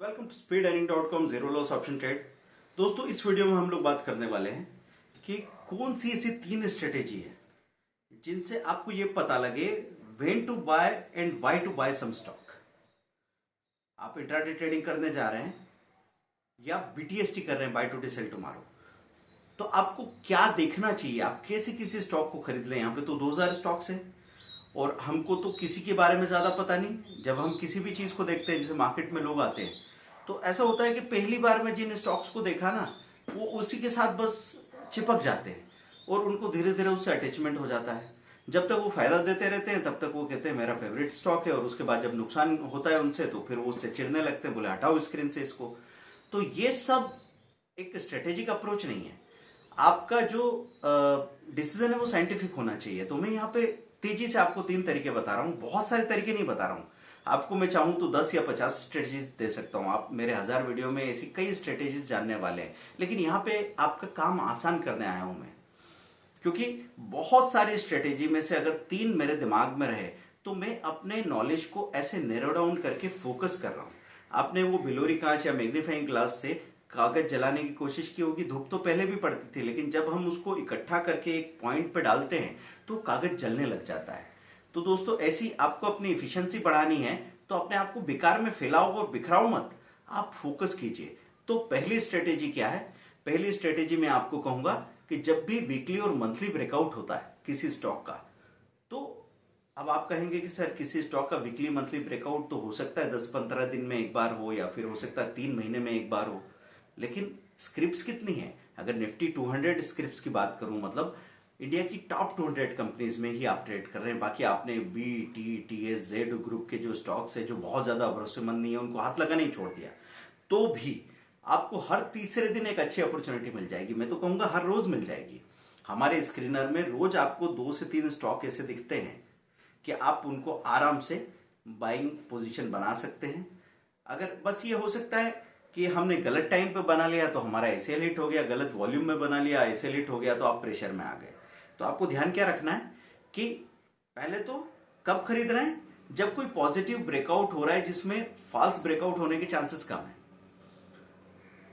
Welcome to speedearning.com zero loss option trade. दोस्तों, इस video में हम लोग बात करने वाले हैं कि कौन सी ऐसी तीन स्ट्रेटेजी है जिनसे आपको ये पता लगे when to buy and why to buy some stock. आप इंट्राडे ट्रेडिंग करने जा रहे हैं या बीटीएसटी कर रहे हैं, बाय टुडे सेल टुमारो, तो आपको क्या देखना चाहिए, आप कैसे किसी स्टॉक को खरीद लें। यहाँ पे तो 2000 स्टॉक्स हैं और हमको तो किसी के बारे में ज्यादा पता नहीं। जब हम किसी भी चीज को देखते हैं, जैसे मार्केट में लोग आते हैं, तो ऐसा होता है कि पहली बार में जिन स्टॉक्स को देखा ना, वो उसी के साथ बस चिपक जाते हैं और उनको धीरे धीरे उससे अटैचमेंट हो जाता है। जब तक वो फायदा देते रहते हैं तब तक वो कहते हैं मेरा फेवरेट स्टॉक है, और उसके बाद जब नुकसान होता है उनसे तो फिर वो उससे चिढ़ने लगते हैं, बोले हटाओ स्क्रीन से इसको। तो ये सब एक स्ट्रेटेजिक अप्रोच नहीं है। आपका जो डिसीजन है वो साइंटिफिक होना चाहिए। तो मैं यहाँ पे तेजी से आपको तीन तरीके बता रहा हूँ, बहुत सारे तरीके नहीं बता रहा हूँ। आपको मैं चाहूं तो 10 या 50 स्ट्रेटेजीज दे सकता हूं। आप मेरे 1000 वीडियो में ऐसी कई स्ट्रेटेजीज जानने वाले हैं, लेकिन यहाँ पे आपका काम आसान करने आया हूं मैं, क्योंकि बहुत सारी स्ट्रेटेजी में से अगर तीन मेरे दिमाग में रहे तो मैं अपने नॉलेज को ऐसे नैरो डाउन करके फोकस कर रहा हूं। आपने वो बिलोरी कांच या मैग्नीफाइंग ग्लास से कागज जलाने की कोशिश की होगी। धूप तो पहले भी पड़ती थी, लेकिन जब हम उसको इकट्ठा करके एक पॉइंट पे डालते हैं तो कागज जलने लग जाता है। तो दोस्तों, ऐसी आपको अपनी एफिशिएंसी बढ़ानी है तो अपने आप को बेकार में फैलाओ और बिखराओ मत, आप फोकस कीजिए। तो पहली स्ट्रेटेजी क्या है? पहली स्ट्रेटेजी मैं आपको कहूंगा कि जब भी वीकली और मंथली ब्रेकआउट होता है किसी स्टॉक का, तो अब आप कहेंगे कि सर किसी स्टॉक का वीकली मंथली ब्रेकआउट तो हो सकता है 10-15 दिन में एक बार हो, या फिर हो सकता है 3 महीने में एक बार हो, लेकिन स्क्रिप्ट्स कितनी है? अगर निफ्टी 200 स्क्रिप्ट्स की बात करूं, मतलब इंडिया की टॉप 200 कंपनीज में ही आप ट्रेड कर रहे हैं। बाकी आपने B T T S Z group के जो स्टॉक्स है जो बहुत ज्यादा भरोसेमंद नहीं है, उनको हाथ लगाना ही छोड़ दिया, तो भी आपको हर तीसरे दिन एक अच्छी अपॉर्चुनिटी मिल जाएगी। मैं तो कहूंगा हर रोज मिल जाएगी। हमारे स्क्रीनर में रोज आपको 2 से 3 स्टॉक ऐसे दिखते हैं कि आप उनको आराम से बाइंग पोजीशन बना सकते हैं। अगर बस ये हो सकता है कि हमने गलत टाइम पे बना लिया तो हमारा एसएल हिट हो गया, गलत वॉल्यूम में बना लिया एसएल हिट हो गया तो आप प्रेशर में आ गए। तो आपको ध्यान क्या रखना है कि पहले तो कब खरीद रहे हैं? जब कोई पॉजिटिव ब्रेकआउट हो रहा है जिसमें फॉल्स ब्रेकआउट होने के चांसेस कम है।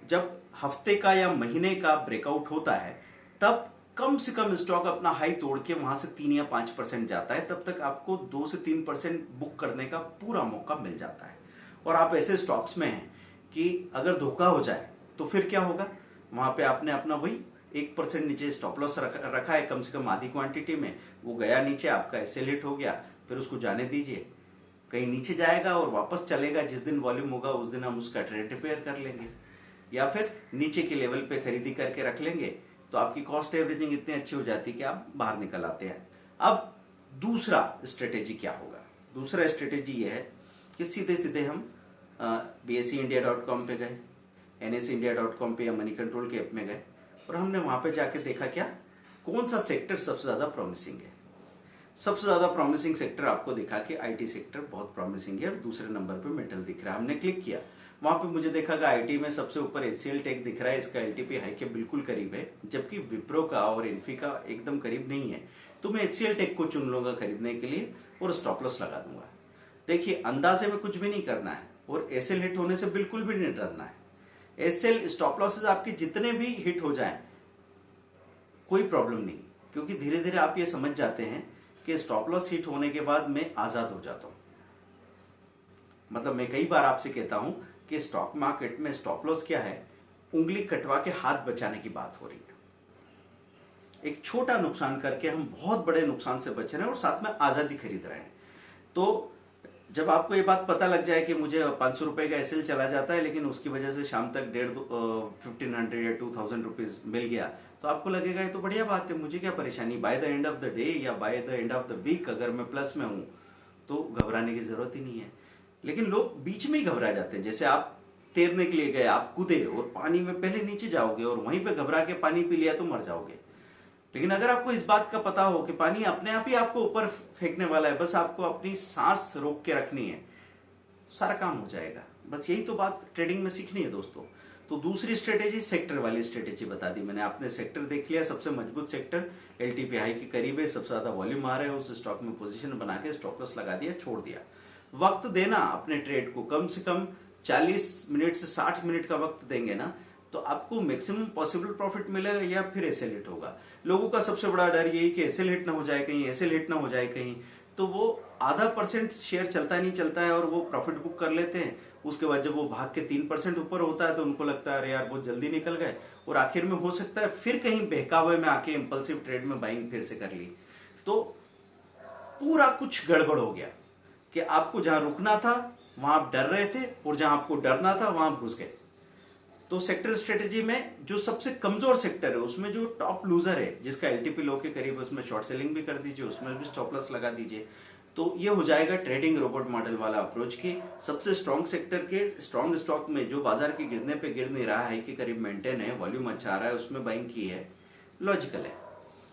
जब हफ्ते का या महीने का ब्रेकआउट होता है तब कम से कम स्टॉक अपना हाई तोड़ के वहां से 3 या 5% जाता है, तब तक आपको 2 से 3% बुक करने का पूरा मौका मिल जाता है। और आप ऐसे स्टॉक्स में हैं कि अगर धोखा हो जाए तो फिर क्या होगा? वहां पे आपने अपना वही 1% नीचे स्टॉप लॉस रखा है, कम से कम आधी क्वांटिटी में, वो गया नीचे, आपका एसएल हिट हो गया, फिर उसको जाने दीजिए, कहीं नीचे जाएगा और वापस चलेगा। जिस दिन वॉल्यूम होगा उस दिन हम उसका ट्रेड रिपेयर कर लेंगे, या फिर नीचे के लेवल पे खरीदी करके रख लेंगे। तो आपकी कॉस्ट एवरेजिंग इतनी अच्छी हो जाती है कि आप बाहर निकल आते हैं। अब दूसरा स्ट्रेटेजी क्या होगा? दूसरा स्ट्रेटेजी यह है कि सीधे सीधे हम BSEindia.com पे गए, NSEindia.com पे या मनी कंट्रोल के ऐप में गए, और हमने वहां पे जाके देखा क्या कौन सा सेक्टर सबसे ज्यादा प्रॉमिसिंग है। सबसे ज्यादा प्रॉमिसिंग सेक्टर आपको दिखा कि आईटी सेक्टर बहुत प्रॉमिसिंग है, और दूसरे नंबर पे मेटल दिख रहा है। हमने क्लिक किया, वहां पे मुझे देखा कि आईटी में सबसे ऊपर HCL टेक दिख रहा है, इसका एलटीपी हाई के बिल्कुल करीब है, जबकि विप्रो का और इन्फी का एकदम करीब नहीं है। तो मैं HCL टेक को चुन लूंगा खरीदने के लिए और स्टॉप लॉस लगा दूंगा। देखिए, अंदाजे में कुछ भी नहीं करना है और एसएल हिट होने से बिल्कुल भी नहीं डरना है। एसएल स्टॉप लॉसेस आपके जितने भी हिट हो जाएं कोई प्रॉब्लम नहीं, क्योंकि धीरे धीरे आप ये समझ जाते हैं कि स्टॉप लॉस हिट होने के बाद मैं आजाद हो जाता हूं। मतलब मैं कई बार आपसे कहता हूं कि स्टॉक मार्केट में स्टॉप लॉस क्या है? उंगली कटवा के हाथ बचाने की बात हो रही है। एक छोटा नुकसान करके हम बहुत बड़े नुकसान से बच रहे हैं और साथ में आजादी खरीद रहे हैं। तो जब आपको ये बात पता लग जाए कि मुझे 500 रुपए का एसएल चला जाता है, लेकिन उसकी वजह से शाम तक 1500 या 2000 रुपीज मिल गया, तो आपको लगेगा ये तो बढ़िया बात है, मुझे क्या परेशानी। By the end of the day या by the end of the week अगर मैं प्लस में हूं तो घबराने की जरूरत ही नहीं है। लेकिन लोग बीच में ही घबरा जाते हैं। जैसे आप तैरने के लिए गए, आप कूदे और पानी में पहले नीचे जाओगे और वहीं पे घबरा के पानी पी लिया तो मर जाओगे। लेकिन अगर आपको इस बात का पता हो कि पानी अपने आप ही आपको ऊपर फेंकने वाला है, बस आपको अपनी सांस रोक के रखनी है, सारा काम हो जाएगा। बस यही तो बात ट्रेडिंग में सीखनी है दोस्तों। तो दूसरी स्ट्रेटेजी सेक्टर वाली स्ट्रेटेजी बता दी मैंने। आपने सेक्टर देख लिया, सबसे मजबूत सेक्टर एलटीपी हाई के करीब है, सबसे ज्यादा वॉल्यूम आ रहा है, उस स्टॉक में पोजीशन बना के स्टॉप लॉस लगा दिया, छोड़ दिया। वक्त देना अपने ट्रेड को, कम से कम 40 मिनट से 60 मिनट का वक्त देंगे ना, तो आपको मैक्सिमम पॉसिबल प्रॉफिट मिलेगा या फिर एसएल हिट होगा। लोगों का सबसे बड़ा डर यही कि एसएल हिट ना हो जाए कहीं, एसएल हिट ना हो जाए कहीं, तो वो आधा % शेयर चलता नहीं चलता है और वो प्रॉफिट बुक कर लेते हैं। उसके बाद जब वो भाग के 3% ऊपर होता है तो उनको लगता है अरे यार बहुत जल्दी निकल गए, और आखिर में हो सकता है फिर कहीं बहकावे में आके इंपल्सिव ट्रेड में बाइंग फिर से कर ली। तो पूरा कुछ गड़बड़ हो गया कि आपको जहां रुकना था वहां आप डर रहे थे, और जहां आपको डरना था वहां घुस गए। तो सेक्टर स्ट्रेटेजी में जो सबसे कमजोर सेक्टर है उसमें जो टॉप लूजर है, जिसका एलटीपी लो के करीब, उसमें शॉर्ट सेलिंग भी कर दीजिए, उसमें भी स्टॉप लॉस लगा दीजिए। तो ये हो जाएगा ट्रेडिंग रोबोट मॉडल वाला अप्रोच की सबसे स्ट्रॉन्ग सेक्टर के स्ट्रॉन्ग स्टॉक में जो बाजार के गिरने पे गिर नहीं रहा है, के करीब मेंटेन है, वॉल्यूम अच्छा आ रहा है, उसमें बाइंग की है, लॉजिकल है।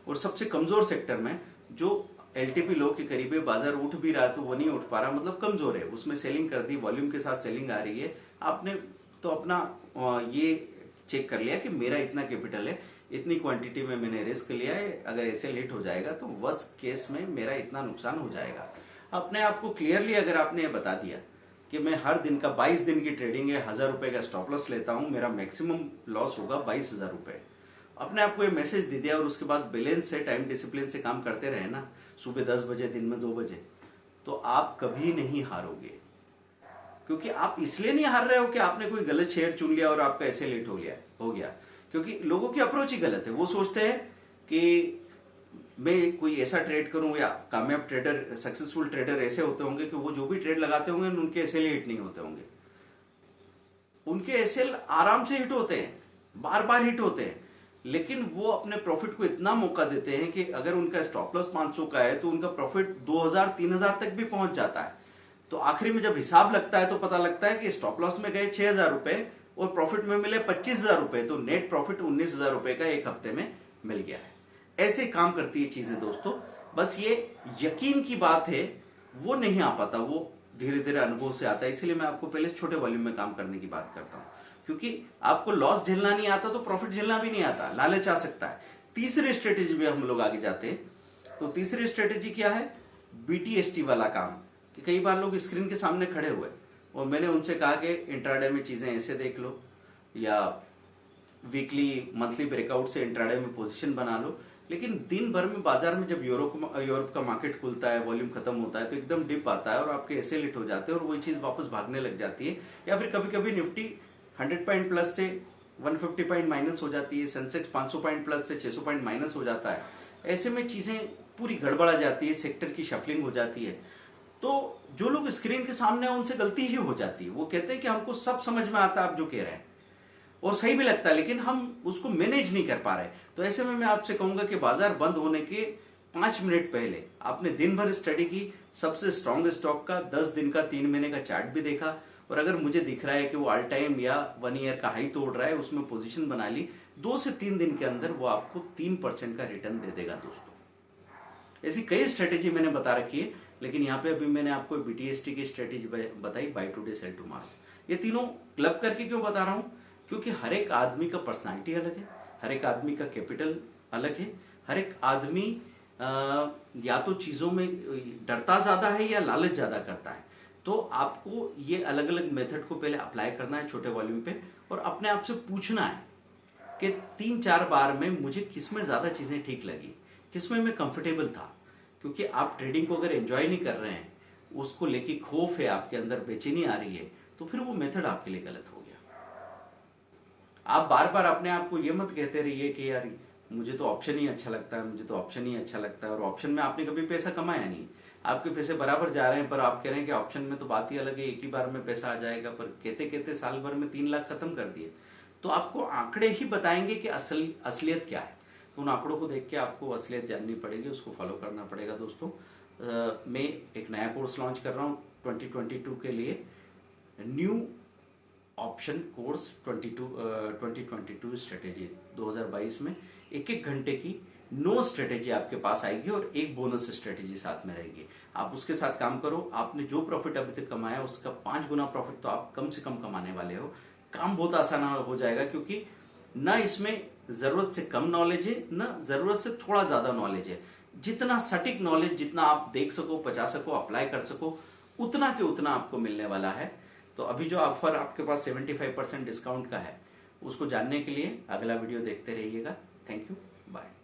और सबसे कमजोर सेक्टर में जो एलटीपी लो के करीब है, बाजार उठ भी रहा है तो वो नहीं उठ पा रहा, मतलब कमजोर है, उसमें सेलिंग कर दी, वॉल्यूम के साथ सेलिंग आ रही है। आपने तो अपना ये चेक कर लिया कि मेरा इतना कैपिटल है, इतनी क्वांटिटी में मैंने रिस्क लिया है, अगर ऐसे लेट हो जाएगा तो वर्स्ट केस में मेरा इतना नुकसान हो जाएगा। अपने आप को क्लियरली अगर आपने ये बता दिया कि मैं हर दिन का 22 दिन की ट्रेडिंग है, 1000 रुपए का स्टॉप लॉस लेता हूं, मेरा मैक्सिमम लॉस होगा 22,000 रुपए, अपने आप को ये मैसेज दे दिया, और उसके बाद बैलेंस से, टाइम डिसिप्लिन से काम करते रहे ना, सुबह 10 बजे, दिन में 2 बजे, तो आप कभी नहीं हारोगे। क्योंकि आप इसलिए नहीं हार रहे हो कि आपने कोई गलत शेयर चुन लिया और आपका ऐसे लेट हो गया, क्योंकि लोगों की अप्रोच ही गलत है। वो सोचते हैं कि मैं कोई ऐसा ट्रेड करूं, या कामयाब ट्रेडर, सक्सेसफुल ट्रेडर ऐसे होते होंगे कि वो जो भी ट्रेड लगाते होंगे उनके एसएल हिट नहीं होते होंगे। उनके एसएल आराम से हिट होते हैं, बार बार हिट होते हैं, लेकिन वो अपने प्रॉफिट को इतना मौका देते हैं कि अगर उनका स्टॉप लॉस 500 का है तो उनका प्रॉफिट 2000-3000 तक भी पहुंच जाता है। तो आखिरी में जब हिसाब लगता है तो पता लगता है कि स्टॉप लॉस में गए 6000 रुपए और प्रॉफिट में मिले 25,000 रुपए, तो नेट प्रॉफिट 19,000 रुपए का एक हफ्ते में मिल गया है। ऐसे काम करती है चीजें दोस्तों। बस ये यकीन की बात है, वो नहीं आ पाता, वो धीरे धीरे अनुभव से आता है। इसलिए मैं आपको पहले छोटे वॉल्यूम में काम करने की बात करता हूं, क्योंकि आपको लॉस झेलना नहीं आता तो प्रॉफिट झेलना भी नहीं आता, लालच आ सकता है। तीसरी स्ट्रेटेजी में हम लोग आगे जाते हैं। तो तीसरी स्ट्रेटेजी क्या है? बीटीएसटी वाला काम। कि कई बार लोग स्क्रीन के सामने खड़े हुए और मैंने उनसे कहा कि इंट्राडे में चीजें ऐसे देख लो, या वीकली मंथली ब्रेकआउट से इंट्राडे में पोजीशन बना लो, लेकिन दिन भर में बाजार में जब यूरोप का मार्केट खुलता है, वॉल्यूम खत्म होता है, तो एकदम डिप आता है और आपके ऐसे लिट हो जाते हैं और वही चीज वापस भागने लग जाती है। या फिर कभी कभी निफ्टी 100 पॉइंट प्लस से 150 पॉइंट माइनस हो जाती है, सेंसेक्स 500 पॉइंट प्लस से 600 पॉइंट माइनस हो जाता है। ऐसे में चीजें पूरी गड़बड़ा जाती है, सेक्टर की शफलिंग हो जाती है। तो जो लोग स्क्रीन के सामने हैं उनसे गलती ही हो जाती है। वो कहते हैं कि हमको सब समझ में आता है आप जो कह रहे हैं, और सही भी लगता है, लेकिन हम उसको मैनेज नहीं कर पा रहे। तो ऐसे में मैं आपसे कहूंगा कि बाजार बंद होने के 5 मिनट पहले आपने दिन भर स्टडी की, सबसे स्ट्रॉन्ग स्टॉक का 10 दिन का 3 महीने का चार्ट भी देखा, और अगर मुझे दिख रहा है कि वो ऑल टाइम या 1 ईयर का हाई तोड़ रहा है, उसमें पोजीशन बना ली, 2 से 3 दिन के अंदर वो आपको 3% का रिटर्न दे देगा दोस्तों। ऐसी कई स्ट्रेटेजी मैंने बता रखी है, लेकिन यहाँ पे अभी मैंने आपको बीटीएसटी की स्ट्रेटेजी बताई, बाय टुडे सेल टुमारो। ये तीनों क्लब करके क्यों बता रहा हूँ? क्योंकि हर एक आदमी का पर्सनालिटी अलग है, हर एक आदमी का कैपिटल अलग है, हर एक आदमी या तो चीजों में डरता ज्यादा है या लालच ज्यादा करता है। तो आपको ये अलग अलग मेथड को पहले अप्लाई करना है छोटे वॉल्यूम पे, और अपने आप से पूछना है कि 3-4 बार में मुझे किसमें ज्यादा चीजें ठीक लगी, किसमें मैं कंफर्टेबल था। क्योंकि आप ट्रेडिंग को अगर एंजॉय नहीं कर रहे हैं, उसको लेके खौफ है, आपके अंदर बेचैनी आ रही है, तो फिर वो मेथड आपके लिए गलत हो गया। आप बार बार अपने आप को ये मत कहते रहिए कि यार मुझे तो ऑप्शन ही अच्छा लगता है, मुझे तो ऑप्शन ही अच्छा लगता है, और ऑप्शन में आपने कभी पैसा कमाया नहीं, आपके पैसे बराबर जा रहे हैं, पर आप कह रहे हैं कि ऑप्शन में तो बात ही अलग है, एक ही बार में पैसा आ जाएगा, पर कहते कहते साल भर में 3 लाख खत्म कर दिए। तो आपको आंकड़े ही बताएंगे कि असलियत क्या है। तो उन आंकड़ों को देख के आपको असलियत जाननी पड़ेगी, उसको फॉलो करना पड़ेगा दोस्तों। मैं एक नया कोर्स लॉन्च कर रहा हूँ 2022 के लिए, न्यू ऑप्शन कोर्स 2022 स्ट्रेटेजी 2022 में 1-1 घंटे की 9 स्ट्रेटेजी आपके पास आएगी और एक बोनस स्ट्रेटेजी साथ में रहेगी। आप उसके साथ काम करो, आपने जो प्रॉफिट अभी तक कमाया उसका 5 गुना प्रॉफिट तो आप कम से कम कमाने वाले हो। काम बहुत आसान हो जाएगा, क्योंकि ना इसमें जरूरत से कम नॉलेज है, ना जरूरत से थोड़ा ज्यादा नॉलेज है। जितना सटीक नॉलेज, जितना आप देख सको, पचा सको, अप्लाई कर सको, उतना के उतना आपको मिलने वाला है। तो अभी जो ऑफर आपके पास 75% डिस्काउंट का है, उसको जानने के लिए अगला वीडियो देखते रहिएगा। Thank you, bye.